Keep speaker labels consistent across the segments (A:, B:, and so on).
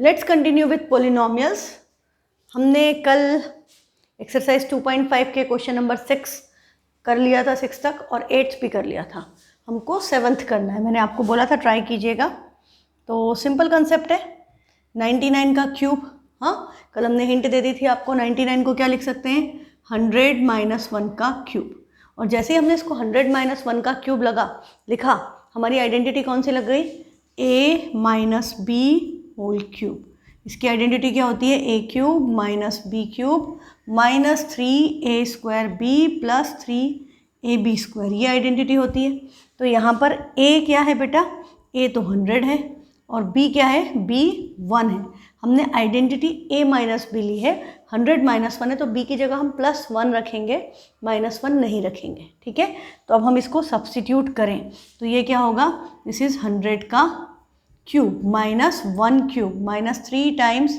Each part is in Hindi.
A: Let's continue with polynomials. हमने कल एक्सरसाइज 2.5 के क्वेश्चन नंबर 6 कर लिया था, 6 तक, और 8 भी कर लिया था। हमको 7th करना है। मैंने आपको बोला था ट्राई कीजिएगा। तो सिंपल कंसेप्ट है, 99 का क्यूब। हाँ, कल हमने हिंट दे दी थी आपको। 99 को क्या लिख सकते हैं? 100 - 1 का क्यूब। और जैसे ही हमने इसको 100 - 1 का क्यूब लिखा, हमारी आइडेंटिटी कौन सी लग गई? a - b whole cube. इसकी आइडेंटिटी क्या होती है? a cube - b cube -3a² b + 3ab²। ये आइडेंटिटी होती है। तो यहाँ पर a क्या है बेटा? a तो 100 है, और b क्या है? b 1 है। हमने आइडेंटिटी a - b ली है। 100 - 1 है, तो b की जगह हम +1 रखेंगे, -1 नहीं रखेंगे। ठीक है, तो अब हम इसको सब्स्टिट्यूट करें तो ये क्या होगा? दिस इज 100 का cube -1 cube -3 times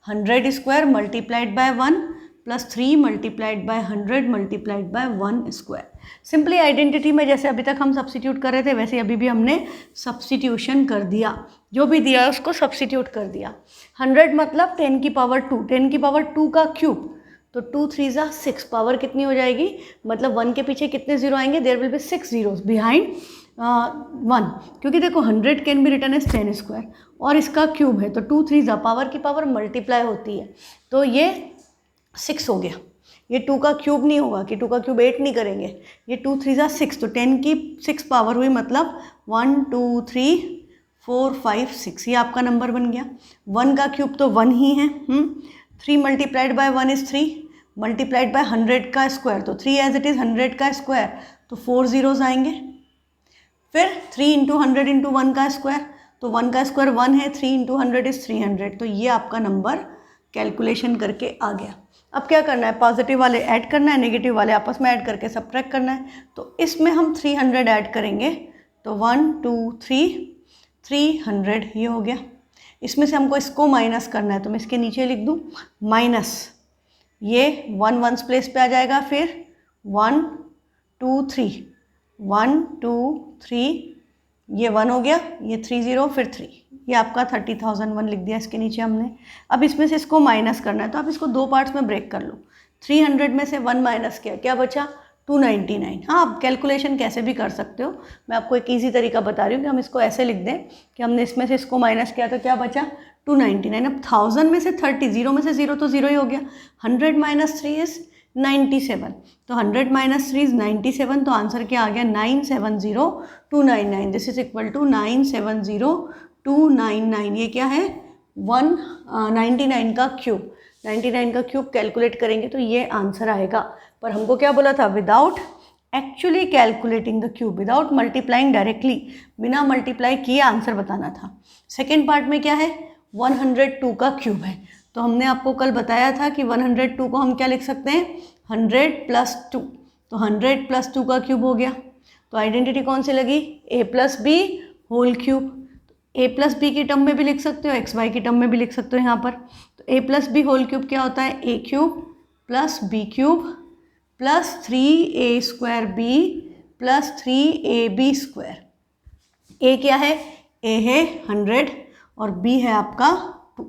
A: 100² multiplied by 1 + 3 multiplied by 100 multiplied by 1²। Simply identity में जैसे अभी तक हम सब्स्टिट्यूट कर रहे थे, वैसे अभी भी हमने सब्स्टिट्यूशन कर दिया। जो भी दिया उसको सब्स्टिट्यूट कर दिया। 100 मतलब 10 की पावर 2, 10 की पावर 2 का क्यूब, तो 2 3 ज़ा 6। पावर कितनी हो जाएगी? मतलब 1 के पीछे कितने जीरो आएंगे? There will be 6 zeros behind 1, क्योंकि देखो 100 कैन बी रिटन एज 10² और इसका क्यूब है, तो 2 3 ज़ा पावर की पावर मल्टीप्लाई होती है, तो ये 6 हो गया। ये 2 का क्यूब नहीं होगा कि 2 का क्यूब 8 नहीं करेंगे। ये 2 3 ज़ा 6, तो 10 की 6 पावर हुई, मतलब 1 2 3 4 5 6। ये आपका नंबर बन गया। 1 का क्यूब तो 1 ही है। 3 multiplied by 1 is 3 multiplied by 100 का स्क्वायर, तो 3 एज इट इज़ 100 का स्क्वायर, तो 4 zeros आएंगे। फिर 3 × 100 × 1 का स्क्वायर, तो 1 का स्क्वायर 1 है, 3 × 100 इज़ 300। तो ये आपका नंबर कैलकुलेशन करके आ गया। अब क्या करना है? पॉजिटिव वाले ऐड करना है, नेगेटिव वाले आपस में ऐड करके सब्ट्रैक्ट करना है। तो इसमें हम 300 ऐड करेंगे, तो 1 2 3 300 ये हो गया। इसमें से हमको इसको माइनस करना है, तो मैं इसके नीचे लिख दूँ माइनस, ये 1 1s प्लेस पे आ जाएगा। फिर 1 2 3 1 2 3, ये 1 हो गया, ये 3 0, फिर 3, ये आपका 30,001 लिख दिया इसके नीचे हमने। अब इसमें से इसको माइनस करना है, तो आप इसको 2 पार्ट्स में ब्रेक कर लो। 300 में से 1 माइनस किया, क्या बचा? 299। हाँ, आप कैलकुलेशन कैसे भी कर सकते हो, मैं आपको एक ईजी तरीका बता रही हूँ कि हम इसको ऐसे लिख दें कि हमने इसमें से इसको माइनस किया, तो क्या बचा? 299। अब 1000 में से 30, 0 में से 0 तो 0 ही हो गया। 100 - 3 इज़ 97, तो 100 - 3 इज़ 97, तो आंसर क्या आ गया? 970299। This is equal to 970299। ये क्या है? 199 का क्यूब। 99 का क्यूब कैलकुलेट करेंगे तो ये आंसर आएगा। पर हमको क्या बोला था? Without actually calculating the cube, without multiplying directly, बिना मल्टीप्लाई किए आंसर बताना था। सेकेंड पार्ट में क्या है? 102 का क्यूब है। तो हमने आपको कल बताया था कि 102 को हम क्या लिख सकते हैं? 100 + 2, तो 100 + 2 का क्यूब हो गया। तो आइडेंटिटी कौन सी लगी? a + b whole cube. a + b की टर्म में भी लिख सकते हो, xy की टर्म में भी लिख सकते हो यहाँ पर। तो a + b होल क्यूब क्या होता है? a cube + b cube + 3a² b + 3ab²। a क्या है? a है 100 और b है आपका 2,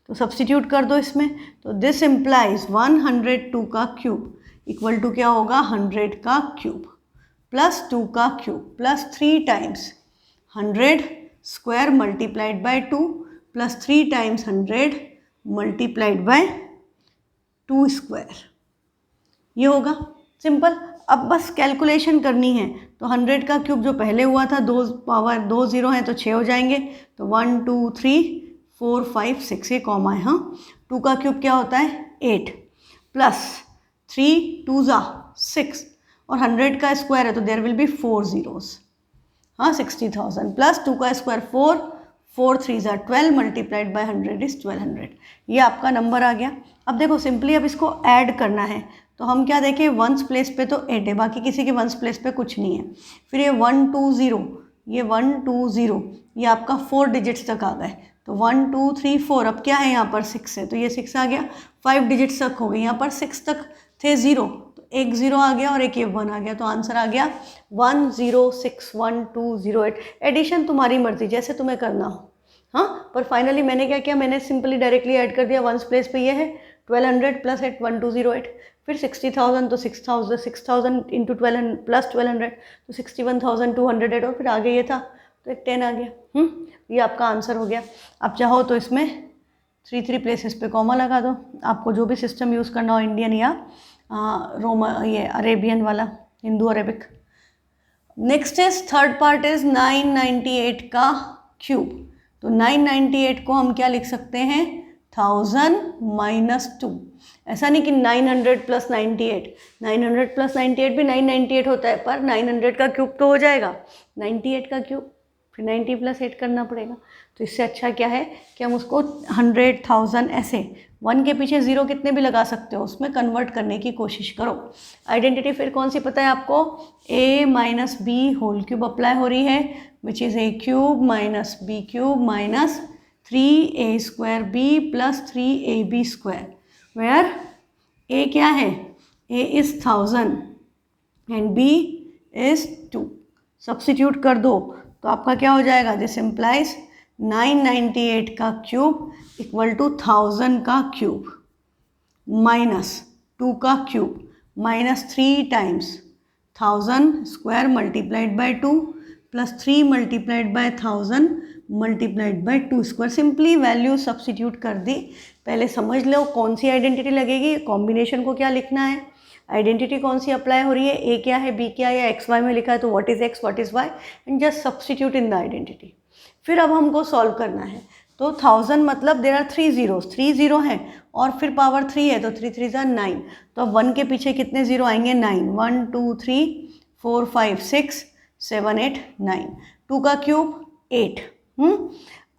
A: तो सब्स्टिट्यूट कर दो इसमें। तो दिस इम्प्लाइज 102 का क्यूब इक्वल टू क्या होगा? 100 का क्यूब + 2 का cube + 3 times 100² multiplied by 2 + 3 times 100 multiplied by 2²। ये होगा सिंपल। अब बस कैलकुलेशन करनी है, तो 100 का क्यूब जो पहले हुआ था, 2 पावर 2 0 हैं तो 6 हो जाएंगे, तो 1 2 3 4 5 6, ये कॉमा है। हाँ, 2 का क्यूब क्या होता है? 8 + 3 2 ज़ा 6, और 100 का स्क्वायर है तो देयर विल बी 4 zeros। हाँ, 60,000 + 2 का स्क्वायर 4 4 3 ज़ा 12 मल्टीप्लाइड बाय 100 इज़ 1200। ये आपका नंबर आ गया। अब देखो सिंपली अब इसको ऐड करना है, तो हम क्या देखें? 1s प्लेस पे तो 8 है, बाकी किसी के 1s प्लेस पे कुछ नहीं है। फिर ये 1 2 0, ये 1 2 0, ये आपका 4 डिजिट्स तक आ गए, तो 1 2 3 4। अब क्या है यहाँ पर? 6 है, तो ये 6 आ गया। 5 डिजिट्स तक हो गए, यहाँ पर 6 तक थे 0, तो एक 0 आ गया और एक ये 1 आ गया, तो आंसर आ गया 10612008। एडिशन तुम्हारी मर्जी, जैसे तुम्हें करना हो। हाँ, पर फाइनली मैंने क्या किया, मैंने सिंपली डायरेक्टली ऐड कर दिया। वंस प्लेस पे ये है 1200 प्लस 81208, फिर 60,000 तो 6000 इंटू 1200 प्लस 1200 तो 61,208, और फिर आगे ये था तो एक 10 आ गया। ये आपका आंसर हो गया। आप चाहो तो इसमें 3 प्लेसेस पे कॉमा लगा दो, आपको जो भी सिस्टम यूज़ करना हो, इंडियन या ये अरेबियन वाला, Hindu Arabic. Next is third part is 998 का क्यूब। तो 998 को हम क्या लिख सकते हैं, 1000 माइनस 2। ऐसा नहीं कि 900 प्लस 98, 900 प्लस 98 भी 998 होता है, पर 900 का क्यूब तो हो जाएगा, 98 का क्यूब फिर 90 प्लस 8 करना पड़ेगा। तो इससे अच्छा क्या है कि हम उसको 100, 1000 ऐसे 1 के पीछे 0 कितने भी लगा सकते हो, उसमें कन्वर्ट करने की कोशिश करो। आइडेंटिटी फिर कौन सी पता है आपको, a minus b whole cube apply हो रही है, which is a cube minus b cube minus 3a square b plus 3ab square, where a क्या है, a is 1000 and b is 2। Substitute कर दो तो आपका क्या हो जाएगा, दिस इम्प्लाइज 998 का क्यूब इक्वल टू 1000 का क्यूब माइनस 2 का cube minus 3 times 1000 square multiplied by 2 plus 3 multiplied by 1000 multiplied by 2 square. Simply value substitute कर दी। पहले समझ लो कौन सी आइडेंटिटी लगेगी, कॉम्बिनेशन को क्या लिखना है, आइडेंटिटी कौन सी अप्लाई हो रही है, ए क्या है, बी क्या है, या एक्स वाई में लिखा है तो what is x what is why, and just substitute in the identity. फिर अब हमको सॉल्व करना है। तो 1000 मतलब देर आर 3 zeros, 3 0 है और फिर पावर 3 है तो 3 3 9। तो अब 1 के पीछे कितने जीरो आएंगे, 9, 1 2 3 4 5 6 7 8 9, 2 का क्यूब 8।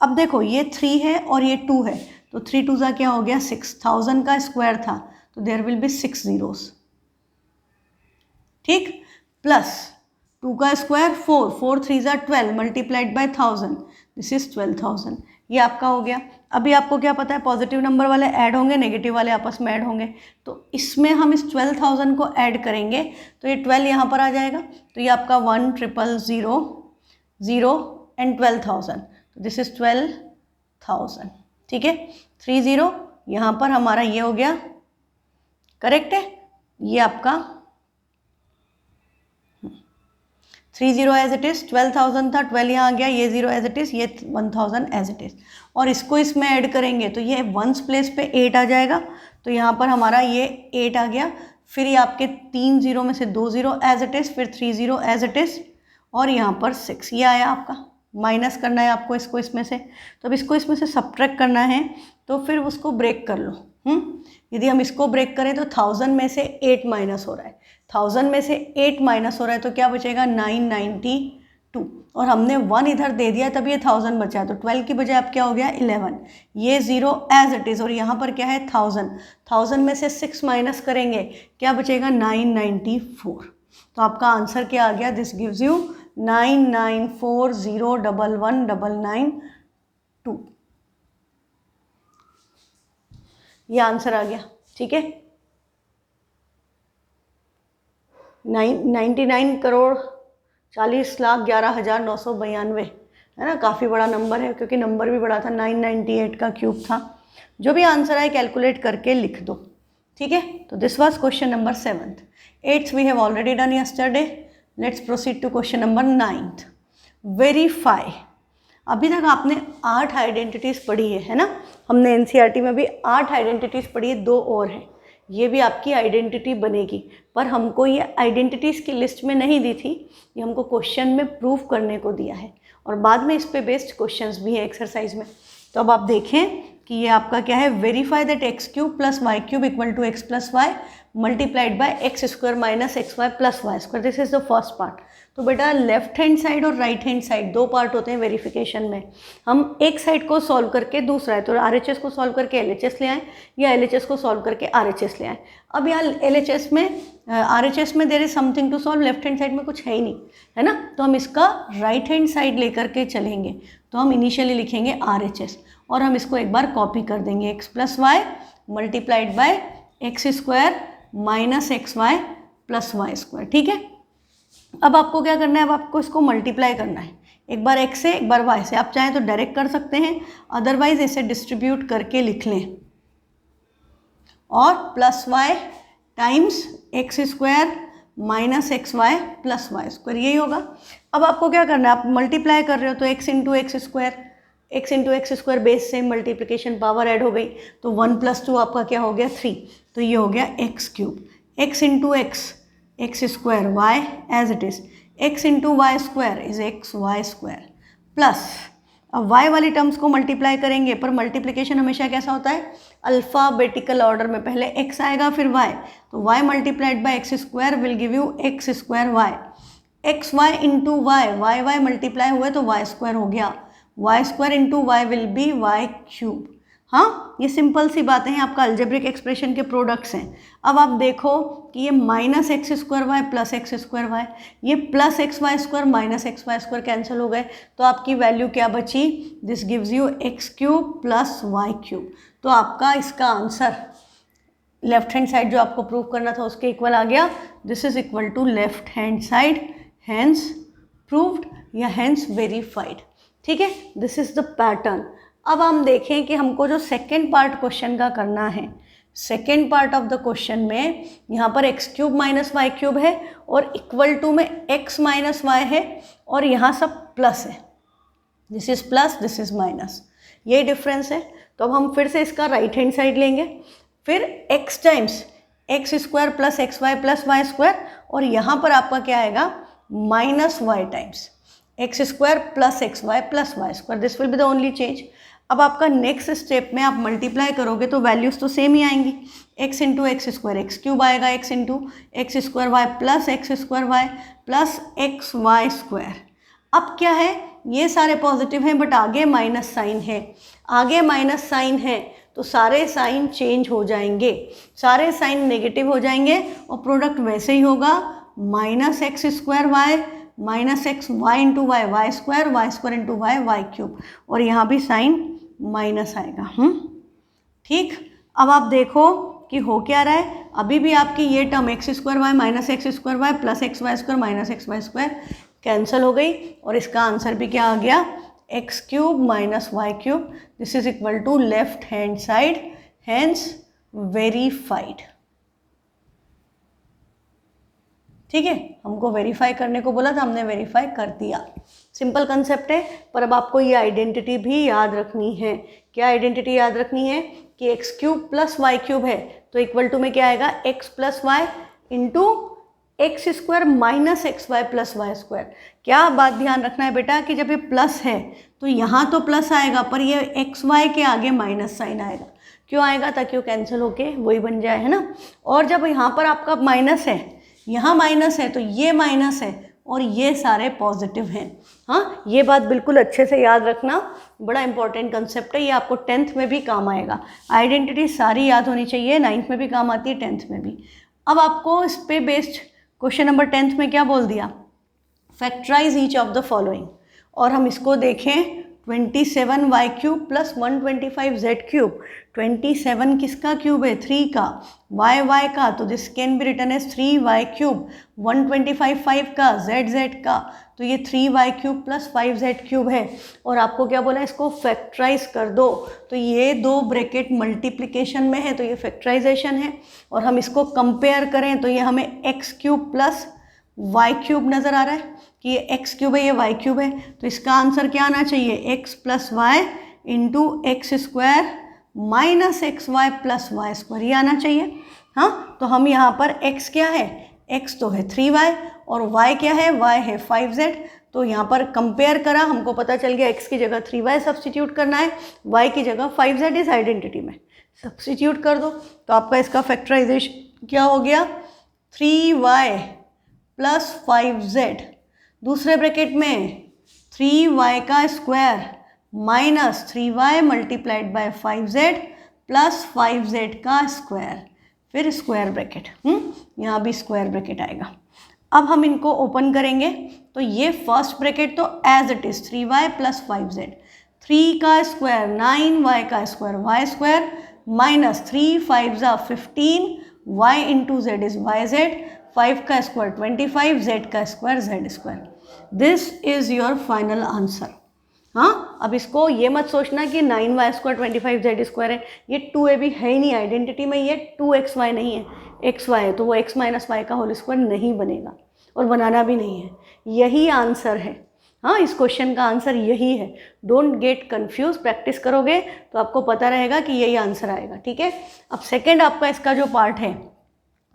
A: अब देखो ये 3 है और ये 2 है तो 3 2 क्या हो गया 6, 1000 का स्क्वायर था तो देयर विल बी 6 zeros, ठीक, प्लस 2 का square 4, 4 3 12 multiplied by 1000, this is 12,000। ये आपका हो गया। अभी आपको क्या पता है, पॉजिटिव नंबर वाले ऐड होंगे, नेगेटिव वाले आपस में ऐड होंगे, तो इसमें हम इस 12,000 को ऐड करेंगे तो ये 12 यहाँ पर आ जाएगा, तो ये आपका 1,000,000 एंड 12,000, तो दिस इज 12,000, ठीक है। 3 0 यहाँ पर हमारा ये हो गया, करेक्ट है। ये आपका 3 0 एज इट इज़, 12,000 था, 12 यहाँ आ गया, ये 0 एज इट इज़, ये 1,000 एज इट इज़, और इसको इसमें ऐड करेंगे तो ये वंस प्लेस पे 8 आ जाएगा, तो यहाँ पर हमारा ये 8 आ गया। फिर ये आपके 3 0 में से 2 0 एज इट इज़, फिर 3 0 एज इट इज़, और यहाँ पर 6 ये आया आपका। माइनस करना है आपको इसको इसमें से, तो अब इसको इसमें से सब्ट्रैक्ट करना है, तो फिर उसको ब्रेक कर लो। यदि हम इसको ब्रेक करें तो 1000 में से 8 माइनस हो रहा है, 1000 में से 8 माइनस हो रहा है तो क्या बचेगा 992, और हमने 1 इधर दे दिया तब ये 1000 बचा, तो 12 की बजाय अब क्या हो गया 11, ये 0 एज इट इज़, और यहाँ पर क्या है 1000 में से 6 माइनस करेंगे क्या बचेगा 994। तो आपका आंसर क्या आ गया, दिस गिव्स यू 994011992, ये आंसर आ गया, ठीक है। 99,40,11,992 है ना, काफ़ी बड़ा नंबर है क्योंकि नंबर भी बड़ा था, 998 का क्यूब था। जो भी आंसर आए कैलकुलेट करके लिख दो, ठीक है। तो this was question number 7th। 8th we have already done yesterday. Let's proceed to question number 9th। Verify. अभी तक आपने 8 आइडेंटिटीज़ पढ़ी है ना, हमने एनसीईआरटी में भी 8 आइडेंटिटीज़ पढ़ी है, 2 और हैं, ये भी आपकी आइडेंटिटी बनेगी, पर हमको ये आइडेंटिटीज़ की लिस्ट में नहीं दी थी, ये हमको क्वेश्चन में प्रूव करने को दिया है, और बाद में इस पे बेस्ड क्वेश्चंस भी हैं एक्सरसाइज में। तो अब आप देखें कि ये आपका क्या है, verify that x cube plus Y cube equal to x plus y multiplied by x square minus x y plus y square, this is the first part. तो बेटा लेफ्ट हैंड साइड और राइट हैंड साइड 2 पार्ट होते हैं वेरिफिकेशन में। हम एक साइड को सॉल्व करके दूसरा है, तो आरएचएस को सॉल्व करके एलएचएस ले आए, या एलएचएस को सॉल्व करके आरएचएस ले आए। अब यहाँ एलएचएस में आरएचएस में there is something to solve, left hand side में कुछ है ही नहीं, है ना, तो हम इसका राइट हैंड साइड लेकर के चलेंगे। तो हम इनिशियली लिखेंगे आरएचएस, और हम इसको एक बार कॉपी कर देंगे, x plus y multiplied by x square minus x y plus y square, ठीक है। अब आपको क्या करना है, अब आपको इसको मल्टीप्लाई करना है, एक बार x से एक बार y से। आप चाहें तो डायरेक्ट कर सकते हैं, अदरवाइज इसे डिस्ट्रीब्यूट करके लिख लें। और plus y times x square minus x y plus y square, यही होगा। अब आपको क्या करना है, आप मल्टीप्लाई कर रहे हो तो x into x square base से मल्टीप्लिकेशन पावर ऐड हो गई, तो 1 + 2 आपका क्या हो गया 3, तो ये हो गया x cube. x into x square y as it is, x into y square is x Y square plus, अब y वाली टर्म्स को मल्टीप्लाई करेंगे, पर मल्टीप्लिकेशन हमेशा कैसा होता है, अल्फ़ाबेटिकल ऑर्डर में, पहले x आएगा फिर y, तो y multiplied by x square will give you x square y, x y into y, y multiply हुए तो वाई स्क्वायर हो गया, y square into y will be y cube. हाँ, ये सिंपल सी बातें हैं, आपका अलजेब्रिक एक्सप्रेशन के प्रोडक्ट्स हैं। अब आप देखो कि ये minus x square Y plus X square Y, ये plus x Y square minus x Y square cancel हो गए, तो आपकी वैल्यू क्या बची, this gives you X cube plus Y cube. तो आपका इसका आंसर लेफ्ट हैंड साइड जो आपको प्रूव करना था उसके इक्वल आ गया, this is equal to left hand side, hence proved या हैंस वेरीफाइड। ठीक है, दिस इज द पैटर्न। अब हम देखें कि हमको जो सेकेंड पार्ट क्वेश्चन का करना है, second part of the question में यहाँ पर x cube minus y cube है और इक्वल टू में एक्स माइनस वाई है और यहाँ सब प्लस है, this is plus this is minus, ये डिफरेंस है। तो अब हम फिर से इसका राइट हैंड साइड लेंगे, फिर x times x square plus x y plus y square, और यहाँ पर आपका क्या आएगा minus y times x square plus x y plus y square, this will be the only change. अब आपका नेक्स्ट स्टेप में आप मल्टीप्लाई करोगे तो वैल्यूज़ तो सेम ही आएंगी, X into x square X cube आएगा, X into x square Y plus X square Y plus x Y square. अब क्या है, ये सारे पॉजिटिव हैं बट आगे माइनस साइन है, आगे माइनस साइन है तो सारे साइन चेंज हो जाएंगे, सारे साइन नेगेटिव हो जाएंगे और प्रोडक्ट वैसे ही होगा minus x square y minus x y into y y square into y y cube, और यहाँ भी साइन माइनस आएगा। ठीक, अब आप देखो कि हो क्या रहा है, अभी भी आपकी ये term x square y minus x square Y plus x Y square minus x Y square cancel हो गई, और इसका आंसर भी क्या आ गया x cube minus y cube, this is equal to left hand side, hence verified. ठीक है, हमको वेरीफाई करने को बोला था, हमने वेरीफाई कर दिया। सिंपल कंसेप्ट है, पर अब आपको ये आइडेंटिटी भी याद रखनी है। क्या आइडेंटिटी याद रखनी है कि x cube plus Y cube है तो इक्वल टू में क्या आएगा x plus y into x square minus x y plus y square. क्या बात ध्यान रखना है बेटा कि जब ये प्लस है तो यहाँ तो प्लस आएगा पर ये एक्स वाई के आगे माइनस साइन आएगा। क्यों आएगा, ताकि वो कैंसिल होके वही बन जाए, है ना। और जब यहाँ पर आपका माइनस है, यहाँ माइनस है तो ये माइनस है और ये सारे पॉजिटिव हैं। हाँ, ये बात बिल्कुल अच्छे से याद रखना, बड़ा इंपॉर्टेंट कंसेप्ट है, ये आपको 10th में भी काम आएगा। आइडेंटिटी सारी याद होनी चाहिए, 9th में भी काम आती है, 10th में भी। अब आपको इस पे बेस्ड क्वेश्चन नंबर 10th में क्या बोल दिया, factorise each of the following, और हम इसको देखें 27 y cube plus 125 z cube. 27 किसका क्यूब है, 3 का, वाई का, तो this can be written as 3 y cube. 125 5 का, जेड का, तो ये 3 y cube plus 5 z cube है। और आपको क्या बोला, इसको फैक्टराइज कर दो, तो ये दो ब्रैकेट मल्टीप्लिकेशन में है तो ये फैक्टराइजेशन है। और हम इसको कंपेयर करें तो ये हमें x cube plus Y cube नज़र आ रहा है कि ये एक्स क्यूब है ये वाई क्यूब है, तो इसका आंसर क्या आना चाहिए, x plus y into x square minus x y plus y square, ये आना चाहिए। हाँ, तो हम यहाँ पर x क्या है, x तो है 3y और y क्या है, y है 5z। तो यहाँ पर कंपेयर करा, हमको पता चल गया x की जगह 3y सब्सटीट्यूट करना है, y की जगह 5z इस आइडेंटिटी में सब्सटीट्यूट कर दो, तो आपका इसका फैक्टराइजेशन क्या हो गया, 3y प्लस 5z, दूसरे ब्रैकेट में 3y का square minus 3y multiplied by 5z plus 5z का स्क्वायर, फिर स्क्वायर ब्रैकेट, यहाँ भी स्क्वायर ब्रैकेट आएगा। अब हम इनको ओपन करेंगे तो ये फर्स्ट ब्रैकेट तो as it is 3y plus 5z, 3 का स्क्वायर 9y का स्क्वायर y स्क्वायर माइनस 3 5 ज़ा 15 y into z is yz, 5 का स्क्वायर 25 z का square z square. This is your final answer. हाँ, अब इसको ये मत सोचना कि 9y² 25z² है, ये 2ab है ही नहीं आइडेंटिटी में, ये 2xy नहीं है, xy है, तो वो x माइनस वाई का होल स्क्वायर नहीं बनेगा और बनाना भी नहीं है। यही आंसर है। हाँ, इस क्वेश्चन का आंसर यही है। डोंट गेट कंफ्यूज, प्रैक्टिस करोगे तो आपको पता रहेगा कि यही आंसर आएगा। ठीक है, अब सेकेंड आपका इसका जो पार्ट है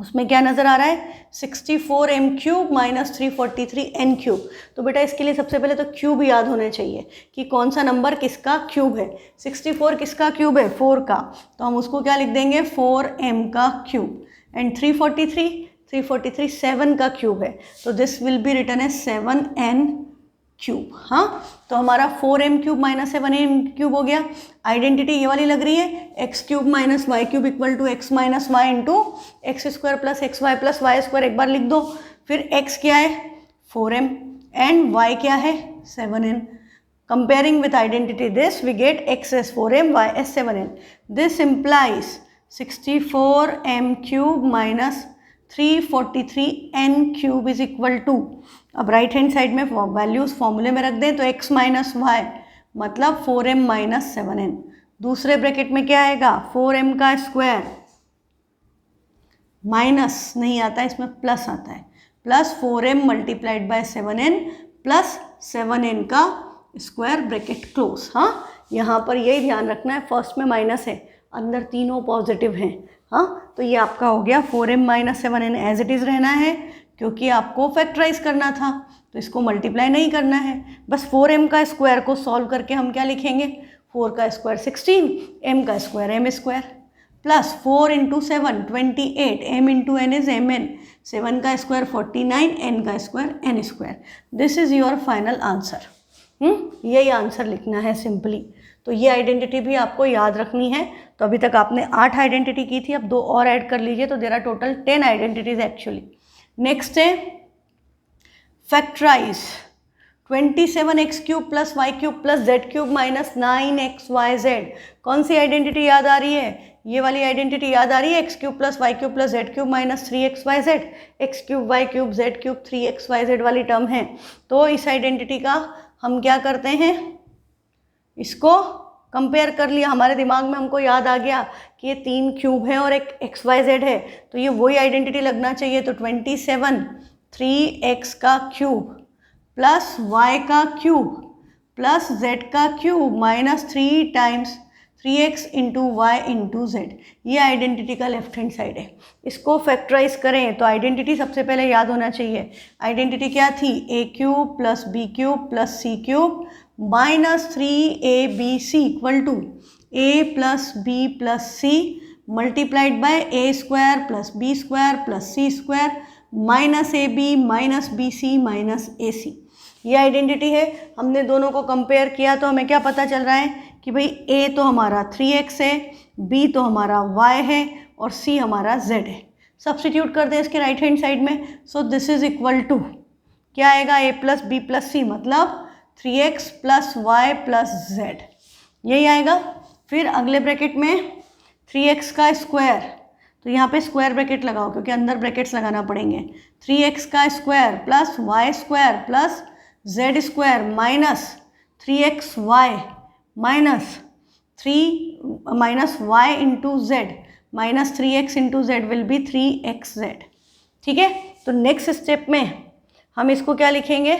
A: उसमें क्या नज़र आ रहा है, 64m³ माइनस 343n³। तो बेटा इसके लिए सबसे पहले तो क्यूब याद होने चाहिए कि कौन सा नंबर किसका क्यूब है। 64 किसका क्यूब है, 4 का, तो हम उसको क्या लिख देंगे, 4m का क्यूब। एंड 343 7 का क्यूब है, तो this will be written as 7n³। हाँ, तो हमारा 4m³ माइनस 7n³ हो गया। आइडेंटिटी ये वाली लग रही है, x³ minus y³ equal to x minus y into x² plus xy plus y²। एक बार लिख दो। फिर x क्या है, 4m, एंड y क्या है, 7n। Comparing with identity this we get x as 4m, y as 7n। This implies 64m³ minus 343n³ is equal to, अब राइट हैंड साइड में वैल्यूज फॉर्मूले में रख दें तो x माइनस वाई मतलब 4m माइनस 7n। दूसरे ब्रैकेट में क्या आएगा, 4m का स्क्वायर, माइनस नहीं आता है इसमें, प्लस आता है, plus 4m multiplied by 7n plus 7n का स्क्वायर, ब्रैकेट क्लोज। हाँ, यहाँ पर यही ध्यान रखना है, फर्स्ट में माइनस है, अंदर तीनों पॉजिटिव हैं। हाँ, तो ये आपका हो गया 4m minus 7n as it is रहना है, क्योंकि आपको फैक्टराइज करना था तो इसको मल्टीप्लाई नहीं करना है। बस 4m का स्क्वायर को सॉल्व करके हम क्या लिखेंगे, 4 का स्क्वायर 16, m का square m² plus 4 into 7 28, m into n is mn, 7 का स्क्वायर 49, n का square n²। This is your final answer. यही आंसर लिखना है सिंपली। तो ये आइडेंटिटी भी आपको याद रखनी है। तो अभी तक आपने 8 आइडेंटिटी की थी, अब 2 और ऐड कर लीजिए तो there are total 10 identities actually. Next है factorise 27x³ plus y³ plus z³ minus 9xyz। कौन सी आइडेंटिटी याद आ रही है, ये वाली आइडेंटिटी याद आ रही है, x³ plus y³ plus z³ minus 3xyz, x³ y³ z³ 3xyz वाली टर्म है। तो इस आइडेंटिटी का हम क्या करते हैं, इसको कंपेयर कर लिया, हमारे दिमाग में हमको याद आ गया कि ये 3 क्यूब है और एक xyz है, तो ये वही आइडेंटिटी लगना चाहिए। तो 27 3x का क्यूब प्लस y का क्यूब प्लस z का cube minus 3 times 3x into y into z, ये आइडेंटिटी का लेफ्ट हैंड साइड है। इसको फैक्टराइज करें तो आइडेंटिटी सबसे पहले याद होना चाहिए। आइडेंटिटी क्या थी, a³ plus b³ plus c³ minus 3abc equal to a plus b plus c multiplied by a² plus b² plus c² minus ab minus bc minus ac। ये आइडेंटिटी है। हमने दोनों को कंपेयर किया तो हमें क्या पता चल रहा है कि भाई a तो हमारा 3x है, b तो हमारा y है और c हमारा z है। सब्स्टिट्यूट कर दें इसके राइट हैंड साइड में। So this is equal to क्या आएगा, a plus b plus c मतलब 3x plus y plus z, यही आएगा। फिर अगले ब्रैकेट में 3x का स्क्वायर, तो यहाँ पे स्क्वायर ब्रैकेट लगाओ क्योंकि अंदर ब्रैकेट्स लगाना पड़ेंगे। 3x का square plus y square plus z square minus 3xy minus 3 minus y into Z minus 3x into Z will be 3xz। ठीक है, तो नेक्स्ट स्टेप में हम इसको क्या लिखेंगे,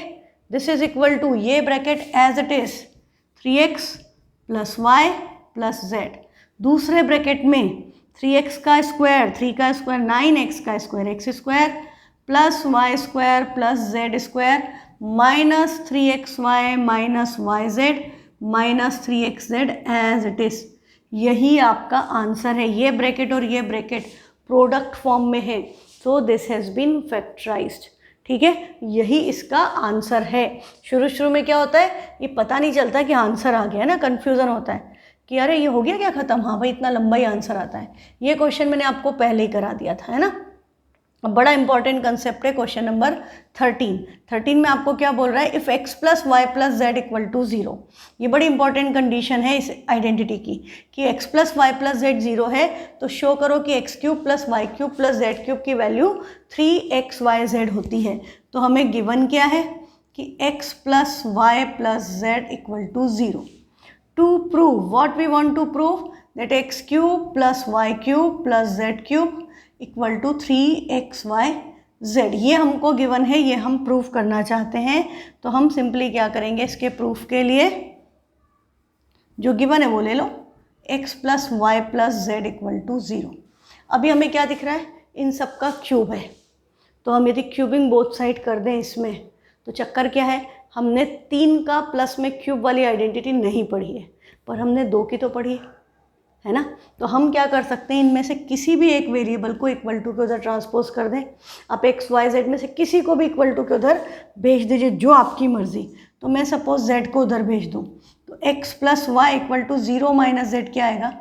A: दिस इज इक्वल टू ये bracket as it is 3x plus y plus z. दूसरे ब्रैकेट में 3x का स्क्वायर 3 का स्क्वायर 9x का square x square plus y square plus z square minus 3xy minus y z minus 3xz as it is. यही आपका आंसर है। ये ब्रैकेट और ये ब्रैकेट प्रोडक्ट फॉर्म में है, so this has been factorised. ठीक है, यही इसका आंसर है। शुरू में क्या होता है, ये पता नहीं चलता कि आंसर आ गया ना, कन्फ्यूज़न होता है कि अरे ये हो गया क्या ख़त्म, हाँ भाई इतना लंबा ही आंसर आता है। ये क्वेश्चन मैंने आपको पहले ही करा दिया था, है ना। अब बड़ा इंपॉर्टेंट कंसेप्ट है क्वेश्चन नंबर 13 में आपको क्या बोल रहा है, if x plus y plus z equal to 0। ये बड़ी इंपॉर्टेंट कंडीशन है इस आइडेंटिटी की कि x plus y plus z 0 है तो शो करो कि x³ plus y³ plus z³ की वैल्यू 3xyz होती है। तो हमें गिवन क्या है कि x plus y plus z equal to 0. To prove what we want to prove that x cube plus Y cube plus z cube equal to 3xy z. ये हमको गिवन है, ये हम प्रूफ करना चाहते हैं. तो हम सिंपली क्या करेंगे, इसके प्रूफ के लिए जो गिवन है वो ले लो, x plus y plus z equal to 0. अभी हमें क्या दिख रहा है, इन सब का क्यूब है. तो हम यदि क्यूबिंग बोथ साइड कर दें इसमें, तो चक्कर क्या है, हमने 3 का प्लस में क्यूब वाली आइडेंटिटी नहीं पढ़ी है, पर हमने 2 की तो पढ़ी है ना. तो हम क्या कर सकते हैं, इनमें से किसी भी एक वेरिएबल को इक्वल टू के उधर ट्रांसपोज कर दें. आप एक्स वाई जेड में से किसी को भी इक्वल टू के उधर भेज दीजिए, जो आपकी मर्जी. तो मैं सपोज जेड को उधर भेज दूँ, तो x plus y equal to 0 minus z क्या आएगा,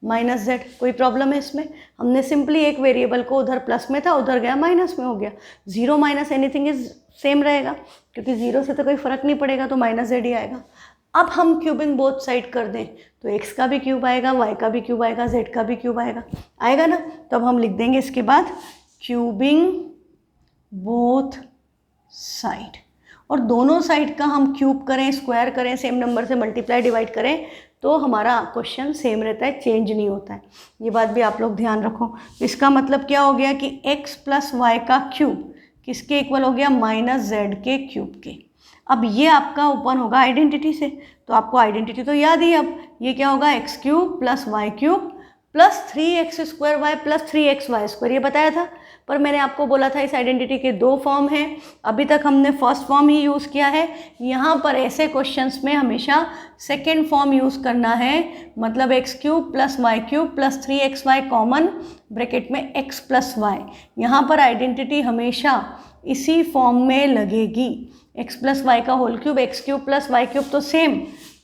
A: माइनस जेड. कोई प्रॉब्लम है इसमें, हमने सिंपली एक वेरिएबल को उधर प्लस में था, उधर गया माइनस में हो गया. 0 माइनस एनीथिंग इज सेम रहेगा, क्योंकि 0 से तो कोई फ़र्क नहीं पड़ेगा, तो माइनस जेड ही आएगा. अब हम क्यूबिंग बोथ साइड कर दें, तो x का भी क्यूब आएगा, y का भी क्यूब आएगा, z का भी क्यूब आएगा ना. तो अब हम लिख देंगे इसके बाद क्यूबिंग बोथ साइड. और दोनों साइड का हम क्यूब करें, स्क्वायर करें, सेम नंबर से मल्टीप्लाई डिवाइड करें, तो हमारा क्वेश्चन सेम रहता है, चेंज नहीं होता है. ये बात भी आप लोग ध्यान रखो. इसका मतलब क्या हो गया कि x प्लस वाई का क्यूब किसके इक्वल हो गया, माइनस जेड के क्यूब के. अब ये आपका ओपन होगा आइडेंटिटी से, तो आपको आइडेंटिटी तो याद ही. अब ये क्या होगा, x cube plus Y cube plus 3x square Y plus 3xy square, ये बताया था. पर मैंने आपको बोला था इस आइडेंटिटी के 2 फॉर्म हैं. अभी तक हमने फर्स्ट फॉर्म ही यूज़ किया है. यहाँ पर ऐसे क्वेश्चंस में हमेशा सेकेंड फॉर्म यूज़ करना है. मतलब x cube plus Y cube plus 3xy common bracket में x प्लस वाई. यहाँ पर आइडेंटिटी हमेशा इसी फॉर्म में लगेगी. x प्लस वाई का whole cube, x cube plus Y cube तो सेम,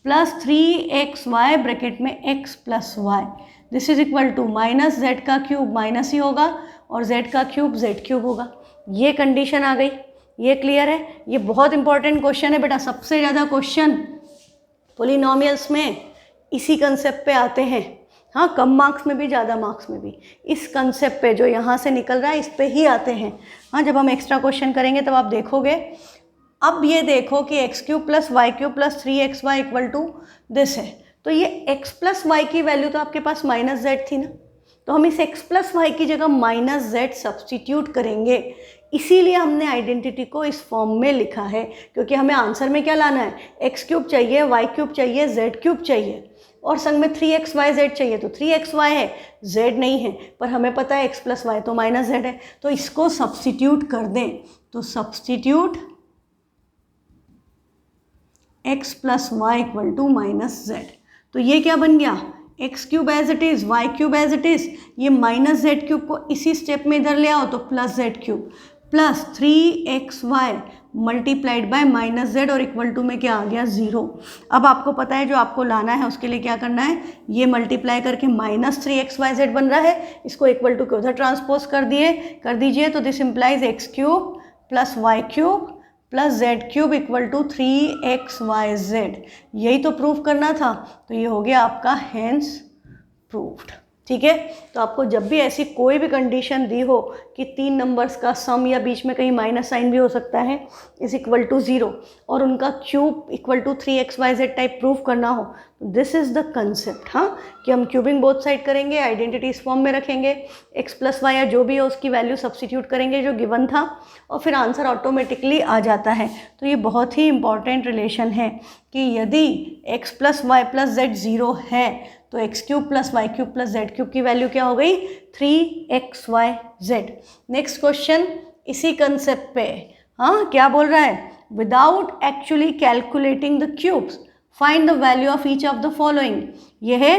A: प्लस 3xy ब्रैकेट में x plus y. This is equal to minus z का क्यूब माइनस ही होगा और z का क्यूब z क्यूब होगा. ये कंडीशन आ गई. ये क्लियर है. ये बहुत इंपॉर्टेंट क्वेश्चन है बेटा. सबसे ज़्यादा क्वेश्चन पोलिनोमियल्स में इसी कंसेप्ट पे आते हैं. हाँ, कम मार्क्स में भी, ज़्यादा मार्क्स में भी इस कंसेप्ट पे जो यहाँ से निकल रहा है इस पे ही आते हैं. हाँ, जब हम एक्स्ट्रा क्वेश्चन करेंगे तब आप देखोगे. अब ये देखो कि x cube plus Y cube plus 3xy equal to this है. तो ये x प्लस वाई की वैल्यू तो आपके पास माइनस जेड थी ना, तो हम इस x प्लस वाई की जगह माइनस जेड सब्सटीट्यूट करेंगे. इसीलिए हमने आइडेंटिटी को इस फॉर्म में लिखा है, क्योंकि हमें आंसर में क्या लाना है, एक्स क्यूब चाहिए, वाई क्यूब चाहिए, जेड क्यूब चाहिए और संग में 3xyz चाहिए. तो 3xy है, z नहीं है, पर हमें पता है x प्लस वाई तो माइनस जेड है. तो इसको सब्सटीट्यूट कर दें. तो substitute x plus y equal to minus z. तो ये क्या बन गया, x cube as it is, y cube as it is. ये माइनस जेड क्यूब को इसी स्टेप में इधर ले आओ तो plus z cube plus 3xy multiplied by minus z और इक्वल टू में क्या आ गया, 0. अब आपको पता है जो आपको लाना है उसके लिए क्या करना है, ये मल्टीप्लाई करके माइनस 3xyz बन रहा है, इसको इक्वल टू के उधर ट्रांसपोज कर दीजिए. तो this implies x cube plus Y cube plus z cube equal to 3xyz. यही तो प्रूफ करना था. तो ये हो गया आपका हेंस प्रूव्ड. ठीक है. तो आपको जब भी ऐसी कोई भी कंडीशन दी हो कि 3 नंबर्स का सम या बीच में कहीं माइनस साइन भी हो सकता है इज इक्वल टू 0 और उनका cube equal to 3xyz type proof करना हो, तो दिस इज़ द कंसेप्ट. हाँ, कि हम क्यूबिंग बोथ साइड करेंगे, आइडेंटिटी इस फॉर्म में रखेंगे, x प्लस वाई या जो भी हो उसकी वैल्यू सब्सटीट्यूट करेंगे जो गिवन था और फिर आंसर ऑटोमेटिकली आ जाता है. तो ये बहुत ही इंपॉर्टेंट रिलेशन है कि यदि x plus y plus z 0 है तो x cube plus Y cube plus z cube की वैल्यू क्या हो गई, 3xyz. नेक्स्ट क्वेश्चन इसी कंसेप्ट पे. हाँ, क्या बोल रहा है, without actually calculating the cubes find the value of each of the following. यह है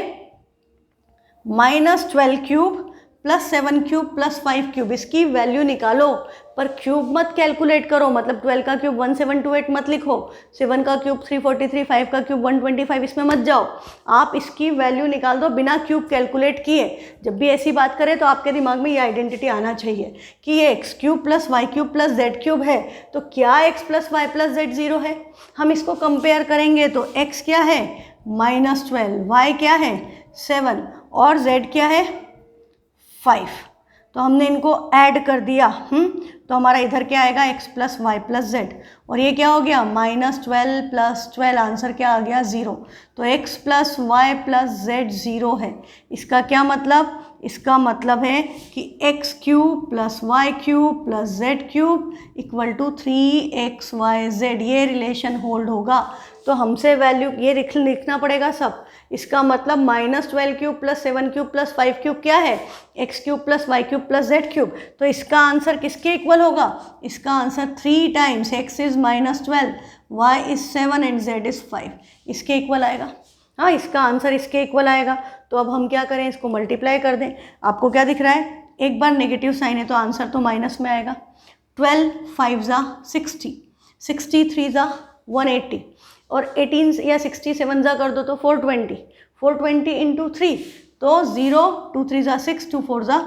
A: -12 cube plus 7 cube plus 5 cube, इसकी वैल्यू निकालो. पर क्यूब मत कैलकुलेट करो, मतलब 12 का क्यूब 1728 मत लिखो, 7 का क्यूब 343, 5 का क्यूब 125, इसमें मत जाओ. आप इसकी वैल्यू निकाल दो बिना क्यूब कैलकुलेट किए. जब भी ऐसी बात करें तो आपके दिमाग में ये आइडेंटिटी आना चाहिए कि ये x cube plus Y cube plus z cube है, तो क्या x plus y plus z 0 है. हम इसको कंपेयर करेंगे तो एक्स क्या है, -12, वाई क्या है 7 और जेड क्या है 5. तो हमने इनको ऐड कर दिया, तो हमारा इधर क्या आएगा, x plus y plus z, और ये क्या हो गया -12 + 12, आंसर क्या आ गया 0। तो x plus y plus z 0 है। इसका क्या मतलब, इसका मतलब है कि x³ + y³ + z³ = 3xyz, ये रिलेशन होल्ड होगा। तो हमसे वैल्यू ये लिखना पड़ेगा सब। इसका मतलब -12³ + 7³ + 5³ क्या है, x³ + y³ + z³। तो इसका आंसर किसके इक्वल होगा, इसका answer 3 times x is -12, y is 7 and z is 5, इसके इक्वल आएगा। हाँ, इसका आंसर इसके इक्वल आएगा। तो अब हम क्या करें, इसको मल्टीप्लाई कर दें। आपको क्या दिख रहा है, एक बार नेगेटिव साइन है तो आंसर तो माइनस में आएगा। 12 5 ज़ा 60, 63 ज़ा 180, और 18 या 67 ज़ा कर दो तो 420, 420 × 3 तो 0, 2 3 ज़ा 6, 2 4 ज़ा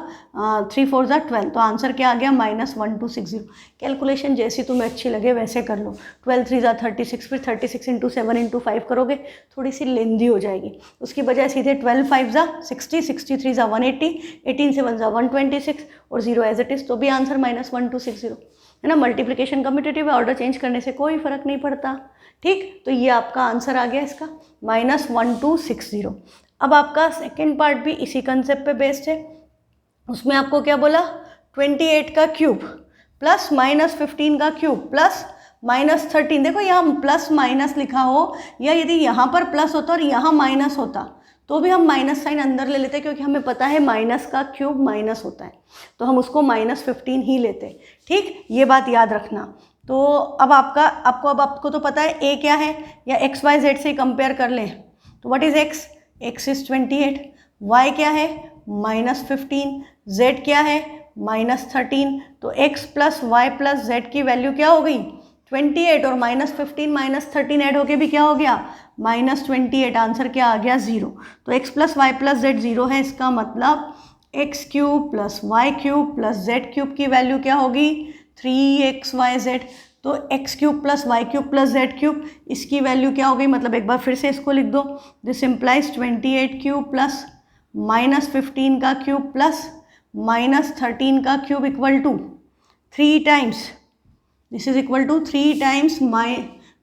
A: 3 4 ज़ा 12, तो आंसर क्या आ गया -1260। कैलकुलेशन जैसी तुम्हें अच्छी लगे वैसे कर लो। 12 3 ज़ा 36, फिर 36 × 7 × 5 करोगे, थोड़ी सी लेंदी हो जाएगी। उसकी बजाय सीधे 12 5 ज़ा 60, 63 ज़ा 180, 18 7 ज़ा 126 और 0 एज इट इज़, तो भी आंसर -1260 है ना। मल्टीप्लिकेशन कम्यूटेटिव है, ऑर्डर चेंज करने से कोई फर्क नहीं पड़ता। ठीक, तो ये आपका आंसर आ गया इसका -1260। अब आपका सेकेंड पार्ट भी इसी कंसेप्ट पे बेस्ड है। उसमें आपको क्या बोला, 28 का क्यूब प्लस -15 का क्यूब प्लस -13। देखो यहाँ प्लस माइनस लिखा हो, या यदि यहाँ पर प्लस होता और यहाँ माइनस होता तो भी हम माइनस साइन अंदर ले लेते, क्योंकि हमें पता है माइनस का क्यूब माइनस होता है, तो हम उसको -15 ही लेते। ठीक, ये बात याद रखना। तो अब आपको तो पता है a क्या है, या XYZ से कंपेयर कर लें। तो what is x, x is 28, y क्या है -15, z क्या है -13, तो x plus y plus z की वैल्यू क्या हो गई 28, और -15 -13 ऐड होके भी क्या हो गया -28, आंसर क्या आ गया 0। तो x plus y plus z 0 है, इसका मतलब x³ + y³ + z³ की वैल्यू क्या होगी 3xyz। तो x³ + y³ + z³, इसकी वैल्यू क्या हो गई, मतलब एक बार फिर से इसको लिख दो। दिस इम्प्लाइज 28³ + -15 का क्यूब प्लस -13 का cube equal to 3 times, this is equal to 3 times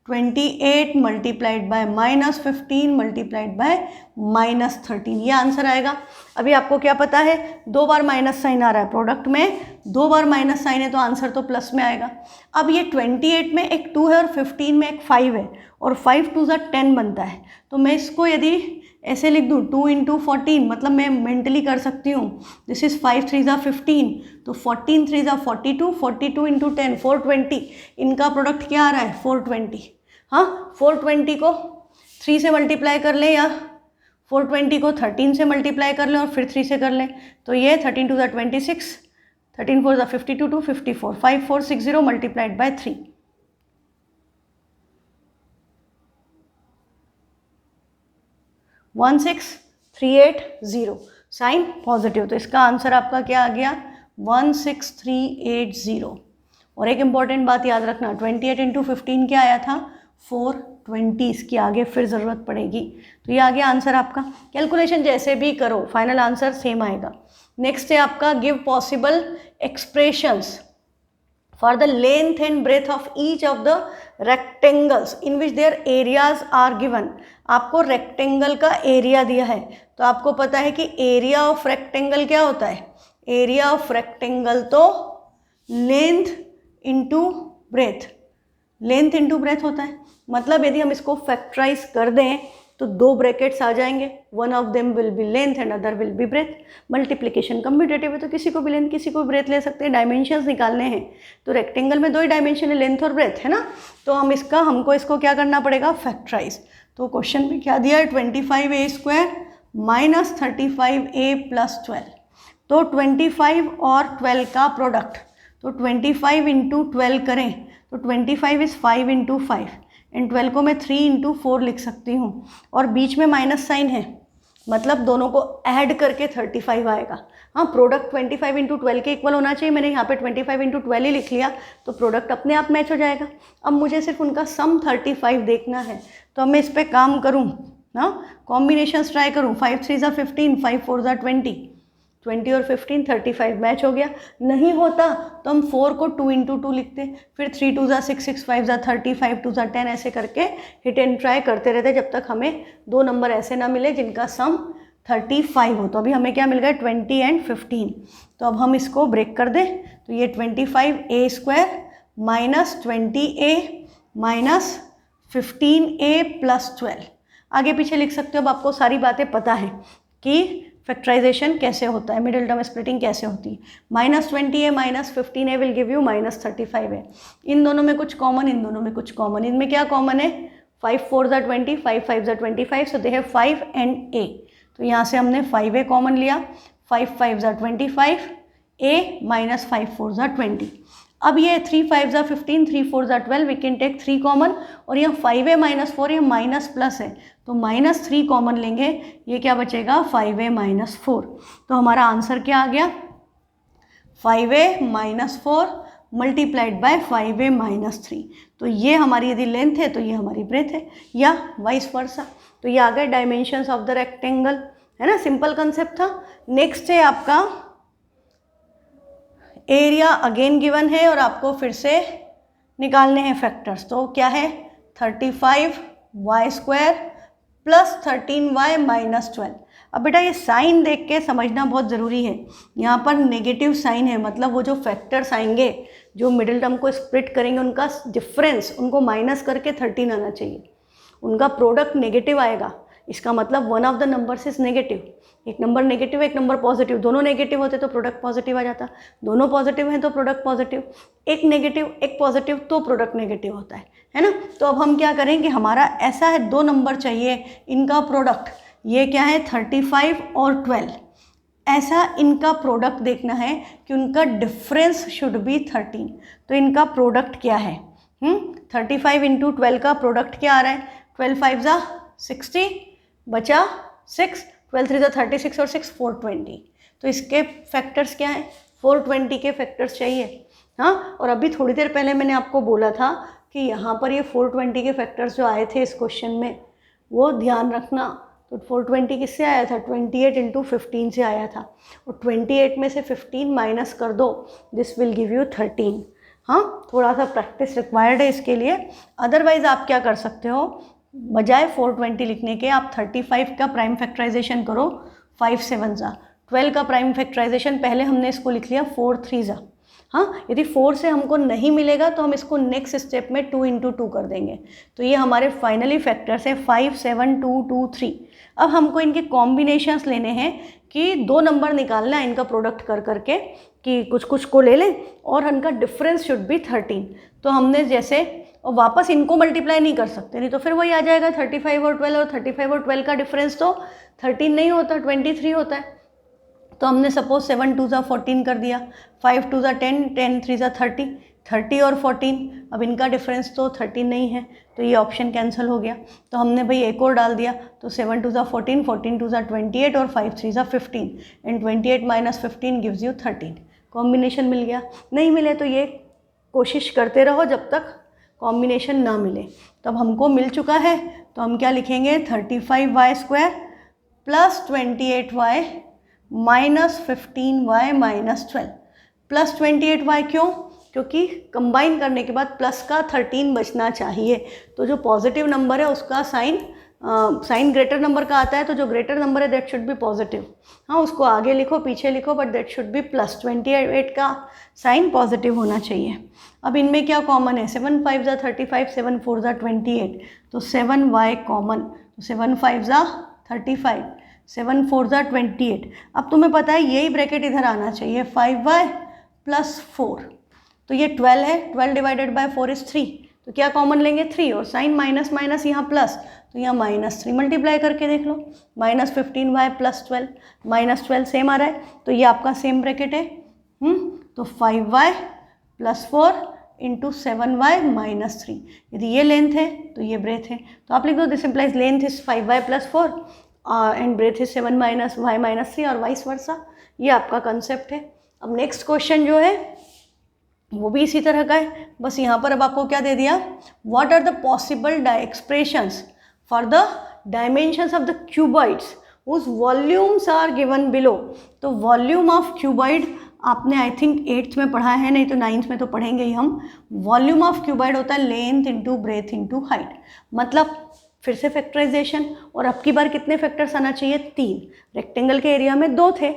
A: 28 multiplied by -15 multiplied by -13, ये आंसर आएगा। अभी आपको क्या पता है, 2 बार माइनस साइन आ रहा है प्रोडक्ट में, 2 बार माइनस साइन है तो आंसर तो प्लस में आएगा। अब ये 28 में एक 2 है और 15 में एक 5 है, और 5 2 ज़ा 10 बनता है। तो मैं इसको यदि ऐसे लिख दूँ 2 × 14, मतलब मैं मेंटली कर सकती हूँ, दिस इज़ 5 3 ज़ा 15, तो 14 3 ज़ा 42, 42 × 10 420, इनका प्रोडक्ट क्या आ रहा है 420। हाँ, 420 को 3 से मल्टीप्लाई कर लें, या 420 को 13 से मल्टीप्लाई कर लें और फिर 3 से कर लें, तो ये 13 2 ज़ा 26, 13 4 ज़ा 52 2 54, 5460 मल्टीप्लाइड बाय 3, 16380, साइन पॉजिटिव, तो इसका आंसर आपका क्या आ गया 16380। और एक इम्पॉर्टेंट बात याद रखना, 28 × 15 क्या आया था 420, इसकी आगे फिर ज़रूरत पड़ेगी। तो ये आ गया आंसर आपका। कैलकुलेशन जैसे भी करो फाइनल आंसर सेम आएगा। नेक्स्ट है आपका give possible expressions for the length and breadth of each of the rectangles in which their areas are given. आपको रेक्टेंगल का एरिया दिया है, तो आपको पता है कि एरिया ऑफ रेक्टेंगल क्या होता है, एरिया ऑफ रेक्टेंगल तो length into breath, length into breath होता है। मतलब यदि हम इसको फैक्टराइज कर दें तो 2 ब्रैकेट्स आ जाएंगे, one of them will be length and other will be breadth. Multiplication commutative है तो किसी को भी लेंथ किसी को ब्रेथ ले सकते हैं, डायमेंशंस निकालने हैं तो रेक्टेंगल में 2 ही डायमेंशन है, लेंथ और ब्रेथ, है ना। तो हमको इसको क्या करना पड़ेगा फैक्टराइज। तो क्वेश्चन में क्या दिया है 25a² - 35a + 12, तो 25 और 12 का प्रोडक्ट, तो 25 × 12 करें तो 25 इज़ 5 × 5 एंड 12 को मैं 3 × 4 लिख सकती हूँ, और बीच में माइनस साइन है, मतलब दोनों को ऐड करके 35 आएगा। हाँ, प्रोडक्ट 25 × 12 के इक्वल होना चाहिए, मैंने यहाँ पे 25 × 12 ही लिख लिया, तो प्रोडक्ट अपने आप मैच हो जाएगा। अब मुझे सिर्फ उनका सम 35 देखना है, तो अब मैं इस पर काम करूँ ना, कॉम्बिनेशंस ट्राई करूँ, 5 3 ज़ा 15, 5 4 ज़ा 20, 20 और 15 35 मैच हो गया। नहीं होता तो हम 4 को 2 × 2 लिखते, फिर 3 2 6 6 5 30 5 2 10 ऐसे करके हिट एंड ट्राई करते रहते जब तक हमें दो नंबर ऐसे ना मिले जिनका सम 35 हो। तो अभी हमें क्या मिल गया 20 एंड 15। तो अब हम इसको ब्रेक कर दें तो ये 25a² minus 20a minus 15a plus 12। आगे पीछे लिख सकते हो। अब आपको सारी बातें पता है कि फैक्टराइजेशन कैसे होता है, मिडिल टर्म स्प्लिटिंग कैसे होती है। Minus 20a minus 15a will give you minus 35a। इन दोनों में कुछ कॉमन, इन दोनों में कुछ कॉमन। इनमें क्या कॉमन है 5 4 20 5 5 25, सो दे हैव 5 एंड a। तो यहाँ से हमने 5a कॉमन लिया, 5 5 25, a माइनस 5 4 20। अब ये 3 5 15 3 4 12, वी कैन टेक 3 कॉमन, और यहाँ 5a माइनस 4 ये माइनस प्लस है तो माइनस 3 कॉमन लेंगे, ये क्या बचेगा 5a माइनस 4। तो हमारा आंसर क्या आ गया 5a minus 4 multiplied by 5a minus 3। तो ये हमारी यदि लेंथ है तो ये हमारी ब्रेथ है, या वाइस वर्सा। तो ये आ गए डायमेंशंस ऑफ द रेक्टेंगल, है ना, सिंपल कंसेप्ट था। नेक्स्ट है आपका एरिया, अगेन गिवन है और आपको फिर से निकालने हैं फैक्टर्स। तो क्या है 35y² प्लस 13y माइनस 12। अब बेटा ये साइन देख के समझना बहुत ज़रूरी है। यहाँ पर नेगेटिव साइन है, मतलब वो जो फैक्टर्स आएंगे जो मिडिल टर्म को स्प्लिट करेंगे उनका डिफरेंस, उनको माइनस करके 13 आना चाहिए। उनका प्रोडक्ट नेगेटिव आएगा, इसका मतलब one of the numbers is negative. एक नंबर नेगेटिव एक नंबर पॉजिटिव, दोनों नेगेटिव होते तो प्रोडक्ट पॉजिटिव आ जाता, दोनों पॉजिटिव हैं तो प्रोडक्ट पॉजिटिव, एक नेगेटिव एक पॉजिटिव तो प्रोडक्ट नेगेटिव होता है ना। तो अब हम क्या करेंगे, हमारा ऐसा है दो नंबर चाहिए, इनका प्रोडक्ट, ये क्या है 35 और 12, ऐसा इनका प्रोडक्ट देखना है कि उनका डिफरेंस शुड बी 13। तो इनका प्रोडक्ट क्या है 35 × 12 का प्रोडक्ट क्या आ रहा है 12 5 60 बचा 6, 12 3 36 और 6 420। तो इसके फैक्टर्स क्या हैं 420 के फैक्टर्स चाहिए। हाँ, और अभी थोड़ी देर पहले मैंने आपको बोला था कि यहाँ पर ये 420 के फैक्टर्स जो आए थे इस क्वेश्चन में वो ध्यान रखना। तो 420 किससे आया था 28 × 15 से आया था, और 28 में से 15 माइनस कर दो, दिस विल गिव यू 13। हाँ, थोड़ा सा प्रैक्टिस रिक्वायर्ड है इसके लिए। अदरवाइज आप क्या कर सकते हो, बजाय 420 लिखने के आप 35 का प्राइम फैक्टराइजेशन करो, 5 7 12 का प्राइम फैक्टराइजेशन पहले हमने इसको लिख लिया 4 3। हाँ, यदि 4 से हमको नहीं मिलेगा तो हम इसको नेक्स्ट स्टेप में 2 × 2 कर देंगे। तो ये हमारे फाइनली फैक्टर्स है 5 7 2 2 3। अब हमको इनके कॉम्बिनेशंस लेने हैं कि दो नंबर निकालना है इनका प्रोडक्ट कर करके, कि कुछ कुछ को ले लें और इनका डिफरेंस शुड बी 13। तो हमने जैसे, और वापस इनको मल्टीप्लाई नहीं कर सकते, नहीं तो फिर वही आ जाएगा 35 और 12, और 35 और 12 का डिफरेंस तो 13 नहीं होता 23 होता है। तो हमने सपोज 7 2 14 कर दिया, 5 2 10 10 3 30, 30 और 14, अब इनका डिफरेंस तो 13 नहीं है तो ये ऑप्शन कैंसिल हो गया। तो हमने भाई एक और डाल दिया, तो 7 2 14, 14 2 28 और 5 3 15, and 28 minus 15 gives you 13। Combination मिल गया। नहीं मिले तो ये कोशिश करते रहो जब तक कॉम्बिनेशन ना मिले। तो अब हमको मिल चुका है तो हम क्या लिखेंगे 35y² plus 28y minus 15y minus 12 plus 28y। क्यों? क्योंकि कंबाइन करने के बाद प्लस का 13 बचना चाहिए। तो जो पॉजिटिव नंबर है उसका साइन ग्रेटर नंबर का आता है, तो जो ग्रेटर नंबर है दैट शुड बी पॉजिटिव। हाँ, उसको आगे लिखो पीछे लिखो, but that should be plus. 28 का साइन पॉजिटिव होना चाहिए। अब इनमें क्या कॉमन है 7 5 35, 7 4 28, तो 7y कॉमन, तो 7 5 35, 7 4 28। अब तुम्हें पता है यही ब्रैकेट इधर आना चाहिए 5y प्लस 4, तो ये 12 है, 12 डिवाइडेड बाय 4 इज 3, तो क्या कॉमन लेंगे 3, और साइन माइनस माइनस यहाँ प्लस, तो यहाँ -3 मल्टीप्लाई करके देख लो, -15y प्लस 12, -12 सेम आ रहा है, तो ये आपका सेम ब्रैकेट है। तो 5y plus 4 into 7y minus 3। यदि ये लेंथ है तो ये ब्रेथ है, तो आप लिख दो this implies length is 5y plus 4 and breadth is 7 minus y minus 3, और वाइस वर्सा। ये आपका कंसेप्ट है। अब नेक्स्ट क्वेश्चन जो है वो भी इसी तरह का है, बस यहाँ पर अब आपको क्या दे दिया, what are the possible expressions for the dimensions of the cuboids whose volumes are given below। तो वॉल्यूम ऑफ क्यूबॉइड आपने आई थिंक 8th में पढ़ा है, नहीं तो 9th में तो पढ़ेंगे ही हम। वॉल्यूम ऑफ क्यूबॉइड होता है length into breadth into height. मतलब फिर से फैक्टराइजेशन, और अब की बार कितने फैक्टर्स आना चाहिए? 3। रेक्टेंगल के एरिया में 2 थे,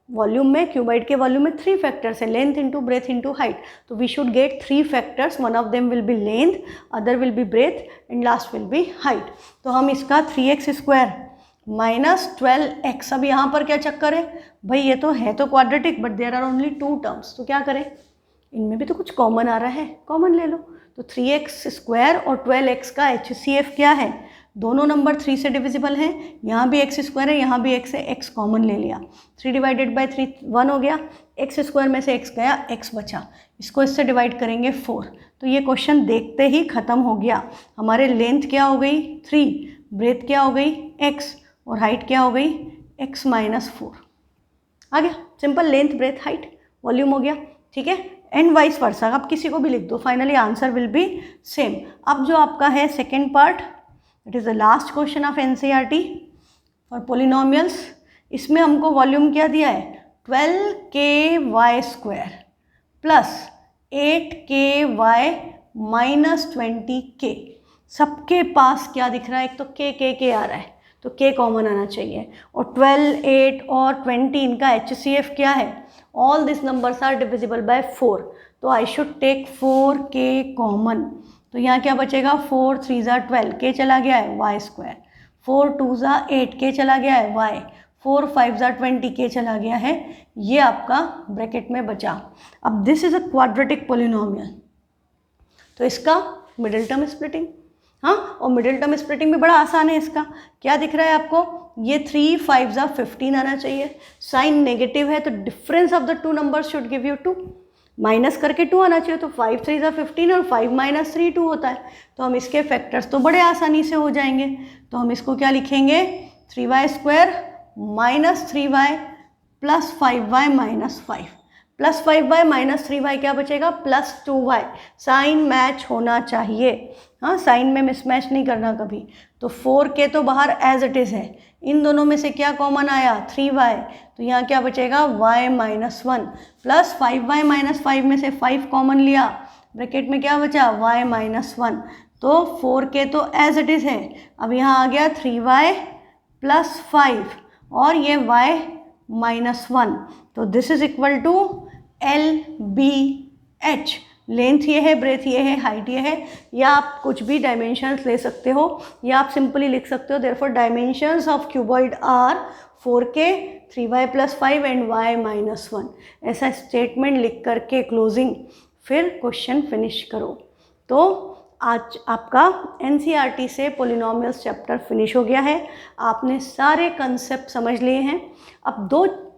A: वॉल्यूम में, क्यूबॉइड के वॉल्यूम में 3 फैक्टर्स है, length into breadth into height. तो we should get 3 factors, one of them will be length, other will be breadth and last will be height. तो हम इसका 3x² माइनस 12x, अब यहाँ पर क्या चक्कर है भाई, ये तो है तो quadratic but there are only 2 terms, तो क्या करें, इनमें भी तो कुछ कॉमन आ रहा है, कॉमन ले लो। तो 3x² और 12x का HCF क्या है? दोनों नंबर 3 से डिविजिबल हैं, यहाँ भी x² है, यहाँ भी x है, x कॉमन ले लिया, 3 डिवाइडेड बाई 3 1 हो गया, x² में से x गया, x बचा, इसको इससे डिवाइड करेंगे 4। तो ये क्वेश्चन देखते ही ख़त्म हो गया। हमारे लेंथ क्या हो गई 3, ब्रेथ क्या हो गई x, और हाइट क्या हो गई x माइनस 4। आ गया, simple, length breadth height volume हो गया, ठीक है। एंड वाइस वर्सा, आप किसी को भी लिख दो, finally answer will be same. अब जो आपका है second part, it is the last question of NCERT for polynomials. इसमें हमको वॉल्यूम क्या दिया है? 12KY² plus 8KY minus 20K। सबके पास क्या दिख रहा है? एक तो K आ रहा है, तो K कॉमन आना चाहिए, और 12, 8 और 20 इनका HCF क्या है? All this numbers are divisible by 4, तो I should take 4K common. तो यहाँ क्या बचेगा? 4 3 12, K चला गया है Y², 4 2 8, K चला गया है Y, 4 5 20, K चला गया है, ये आपका ब्रैकेट में बचा। अब this is a quadratic polynomial, तो इसका मिडिल टर्म स्प्लिटिंग, हाँ, और मिडिल टर्म स्प्लिटिंग भी बड़ा आसान है। इसका क्या दिख रहा है आपको? ये 3 5 15 आना चाहिए, साइन नेगेटिव है तो difference of the 2 numbers should give you 2, minus करके 2 आना चाहिए, तो 5 3 15 और 5 माइनस 3 2 होता है। तो हम इसके फैक्टर्स तो बड़े आसानी से हो जाएंगे, तो हम इसको क्या लिखेंगे? 3y² minus 3y plus 5y minus 5, plus 5y minus 3y क्या बचेगा? Plus 2y। साइन मैच होना चाहिए, हाँ, साइन में मिसमैच नहीं करना कभी। तो 4K तो बाहर एज इट इज़ है, इन दोनों में से क्या कॉमन आया? 3y, तो यहाँ क्या बचेगा? y minus 1 plus 5y minus 5 में से 5 कॉमन लिया, ब्रैकेट में क्या बचा? y minus 1। तो 4K तो एज इट इज़ है, अब यहाँ आ गया 3y प्लस 5 और ये y माइनस 1, तो this is equal to LBH। Length ये है, ब्रेथ ये है, हाइट ये है, या आप कुछ भी डायमेंशंस ले सकते हो, या आप सिंपली लिख सकते हो therefore dimensions of cuboid are 4K 3y plus 5 and y minus 1। ऐसा स्टेटमेंट लिख करके क्लोजिंग फिर क्वेश्चन फिनिश करो। तो आज आपका NCERT से पोलिनोमियल्स चैप्टर फिनिश हो गया है, आपने सारे कंसेप्ट समझ लिए हैं। अब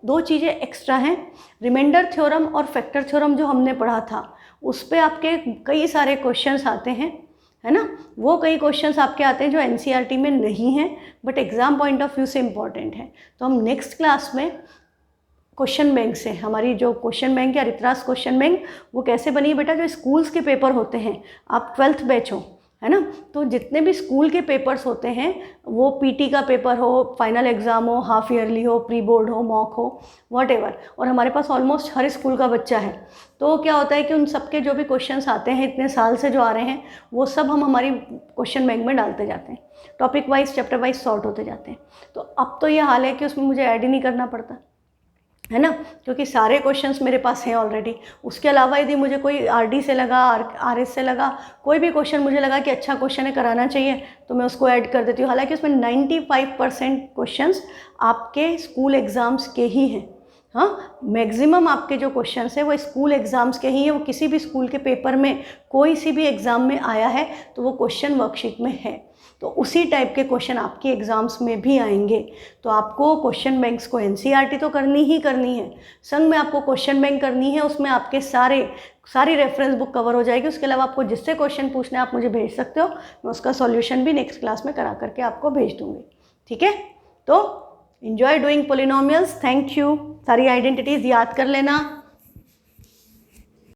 A: दो चीज़ें एक्स्ट्रा हैं, रिमाइंडर थ्योरम और फैक्टर थ्योरम जो हमने पढ़ा था उस पे आपके कई सारे क्वेश्चंस आते हैं, है ना। वो कई क्वेश्चंस आपके आते हैं जो NCERT में नहीं हैं but exam point of view से इम्पॉर्टेंट है। तो हम नेक्स्ट क्लास में क्वेश्चन बैंक से, हमारी जो क्वेश्चन बैंक या रित्रास क्वेश्चन बैंक वो कैसे बनी है बेटा, जो स्कूल्स के पेपर होते हैं, आप 12th बैच हो, है ना, तो जितने भी स्कूल के पेपर्स होते हैं, वो PT का पेपर हो, फाइनल एग्ज़ाम हो, हाफ ईयरली हो, प्री बोर्ड हो, मॉक हो, व्हाटएवर, और हमारे पास ऑलमोस्ट हर स्कूल का बच्चा है, तो क्या होता है कि उन सब के जो भी क्वेश्चंस आते हैं इतने साल से जो आ रहे हैं वो सब हम हमारी क्वेश्चन बैंक में डालते जाते हैं, topic wise chapter wise sort होते जाते हैं। तो अब तो ये हाल है कि उसमें मुझे ऐड ही नहीं करना पड़ता, है ना, क्योंकि सारे क्वेश्चंस मेरे पास हैं ऑलरेडी। उसके अलावा यदि मुझे कोई RD से लगा, RS से लगा, कोई भी क्वेश्चन मुझे लगा कि अच्छा क्वेश्चन है, कराना चाहिए, तो मैं उसको ऐड कर देती हूँ। हालांकि उसमें 95% क्वेश्चंस आपके स्कूल एग्ज़ाम्स के ही हैं, हाँ, मैक्सिमम आपके जो क्वेश्चंस हैं वो स्कूल एग्ज़ाम्स के ही हैं। वो किसी भी स्कूल के पेपर में कोई सी भी एग्ज़ाम में आया है तो वो क्वेश्चन वर्कशीट में है, तो उसी टाइप के क्वेश्चन आपके एग्ज़ाम्स में भी आएंगे। तो आपको क्वेश्चन बैंक्स को NCERT तो करनी ही करनी है, संग में आपको क्वेश्चन बैंक करनी है, उसमें आपके सारी रेफरेंस बुक कवर हो जाएगी। उसके अलावा आपको जिससे क्वेश्चन पूछने आप मुझे भेज सकते हो, मैं उसका सॉल्यूशन भी नेक्स्ट क्लास में करा करके आपको भेज दूँगी, ठीक है। तो enjoy doing polynomials, thank you. सारी आइडेंटिटीज़ याद कर लेना।